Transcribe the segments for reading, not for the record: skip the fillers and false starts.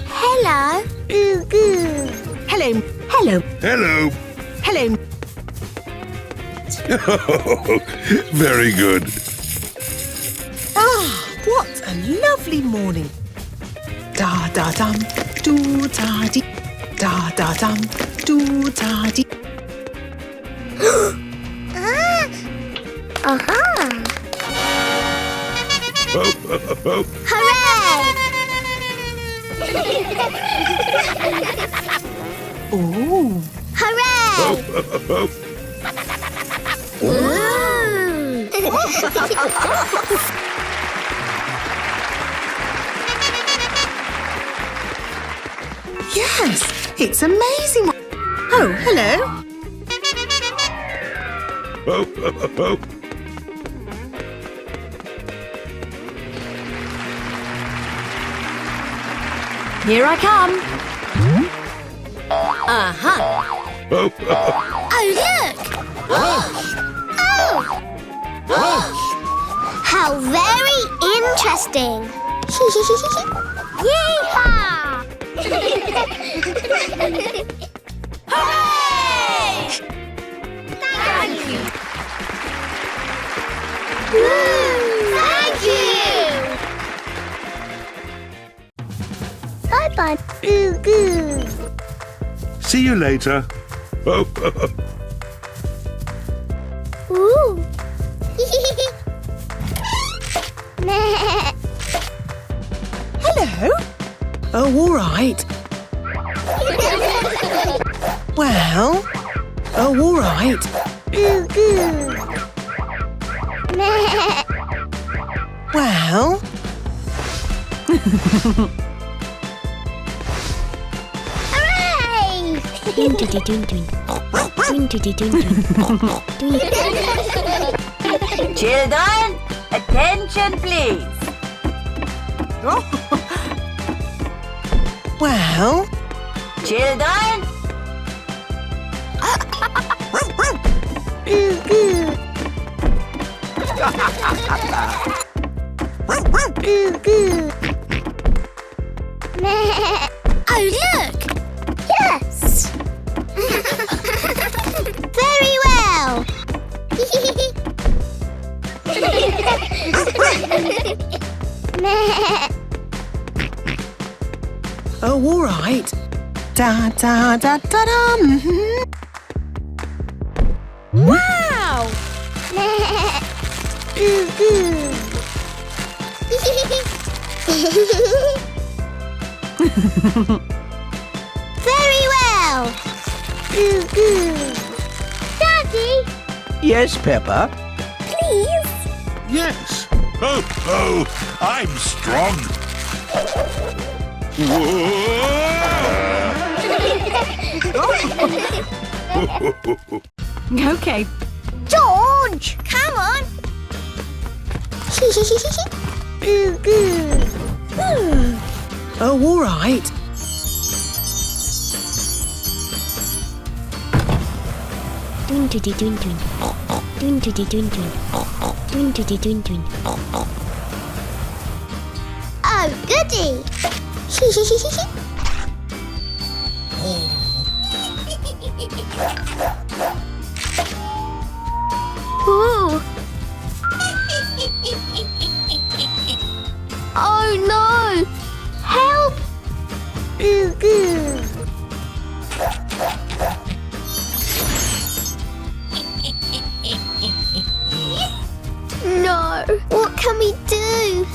Hello. Goo. Hello. Hello. Hello. Hello. Very good. Ah, what a lovely morning. Da da dum, do da dee. Da da dum, do da dee. Aha. Ho, ho, ho. Hooray! Ooh. Hooray! Ho, ho, ho. Ooh. Yes, it's amazing. Oh, hello. Ho, ho, ho. Here I come. Uh-huh. Ho, ho, ho. Oh, look! How very interesting! Yeehaw! Hooray! Thank you! Thank you! Bye-bye, Goo Goo! See you later. Ho, ho, ho. Ooh! Hello. Oh, all right. Well. Oh, all right. Goo Goo! Well. Hooray! Children, attention please. Well. Children, Goo Goo! Goo Goo! Oh, look! Yes! Very well! Oh, all right. Da da da da da. Wow! Goo Goo! Very well! Goo Goo! Daddy, Yes, Peppa. please! Yes. Ho, ho. I'm strong. Whoa. okay. George! Come on! Goo Goo! Oh, all right. Oh, goody! Ooh. Oh no! Help! Goo Goo! No! What can we do?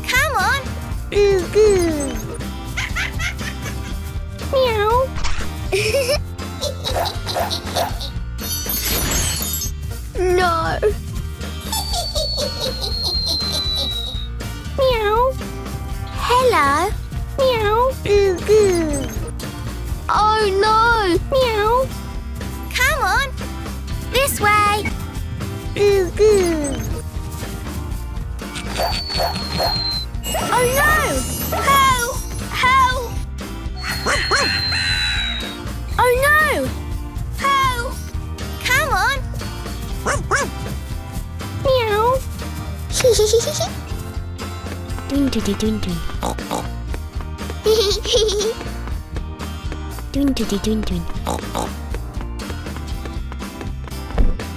Come on! Goo Goo! Meow! No! Meow! Hello! Meow! Goo Goo! Oh no! Meow! Come on! This way! Goo Goo! Oh no! Help! Help! Oh no! Help! Come on! Meow! Dun dun dun dun dun. Dun dun dun dun.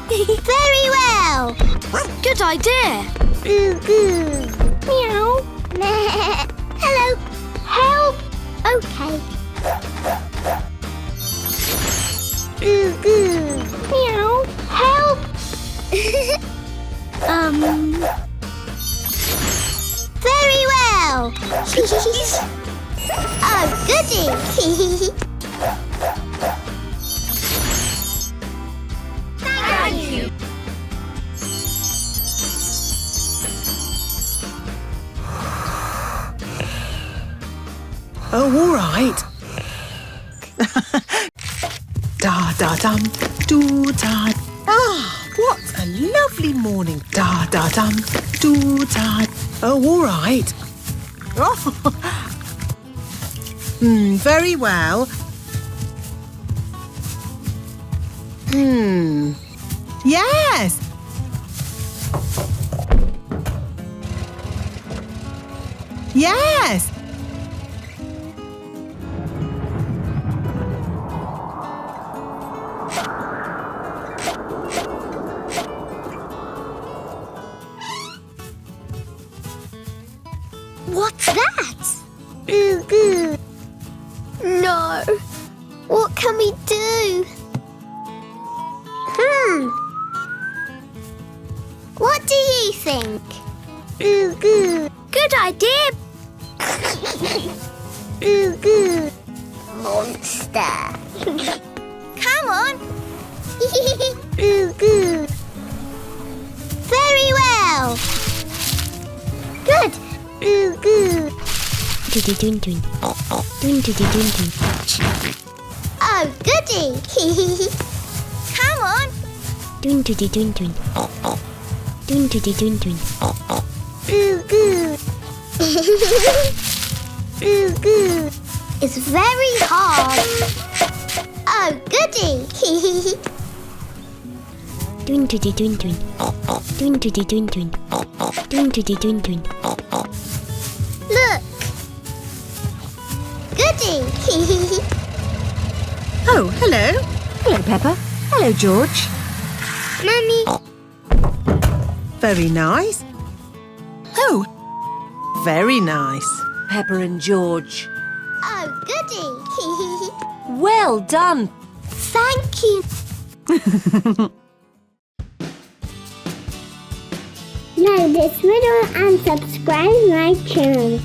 Very well. Good idea. Goo goo. Meow. Hello. Help. Okay. Goo goo. Meow. Help. Very well. Oh, goody. Thank you. Oh, all right. Da da dum, do da. Ah, what a lovely morning. Da da dum, do da. Oh, all right. Oh. Very well. Yes. Yes. What's that? Goo goo. No. What can we do? What do you think? Goo goo. Good idea. Goo goo. Monster. Come on. Goo goo. Very well. Good. Goo goo. Dun dun dun. Dun dun dun dun. Oh, goody. Come on. Dun dun dun dun. Dun dun dun dun. Goo goo. Goo goo. It's very hard. Oh, goody. Dun dun dun dun. Dun dun dun dun. Dun dun dun dun. Look. Goody. Oh, hello. Hello, Peppa. Hello, George. Mummy. Very nice. Oh, very nice. Peppa and George. Oh, goody. Well done. Thank you. Like this video and subscribe my channel.